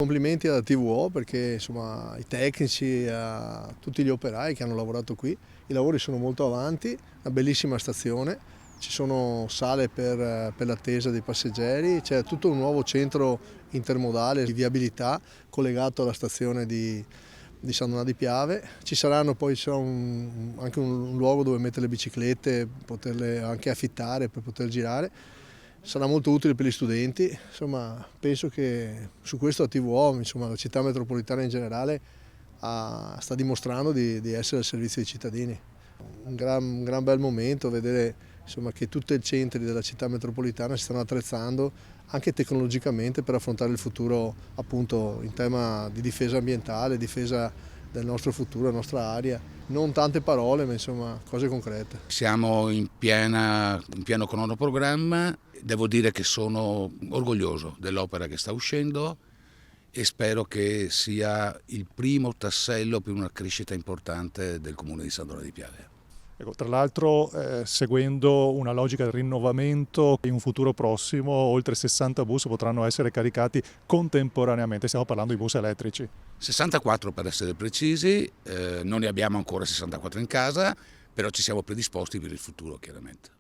Complimenti alla TVO perché insomma i tecnici, a tutti gli operai che hanno lavorato qui, i lavori sono molto avanti, una bellissima stazione, ci sono sale per l'attesa dei passeggeri, c'è tutto un nuovo centro intermodale di viabilità collegato alla stazione di San Donà di Piave. Ci saranno poi anche un luogo dove mettere le biciclette, poterle anche affittare per poter girare. Sarà molto utile per gli studenti, insomma, penso che su questo la TVO, insomma, la città metropolitana in generale sta dimostrando di essere al servizio dei cittadini. Un gran bel momento vedere insomma, che tutti i centri della città metropolitana si stanno attrezzando anche tecnologicamente per affrontare il futuro appunto in tema di difesa ambientale, difesa del nostro futuro, della nostra aria. Non tante parole, ma insomma cose concrete. Siamo in pieno cronoprogramma, devo dire che sono orgoglioso dell'opera che sta uscendo e spero che sia il primo tassello per una crescita importante del comune di San Donà di Piave. Ecco, tra l'altro seguendo una logica di rinnovamento, in un futuro prossimo oltre 60 bus potranno essere caricati contemporaneamente, stiamo parlando di bus elettrici. 64 per essere precisi, non ne abbiamo ancora 64 in casa, però ci siamo predisposti per il futuro chiaramente.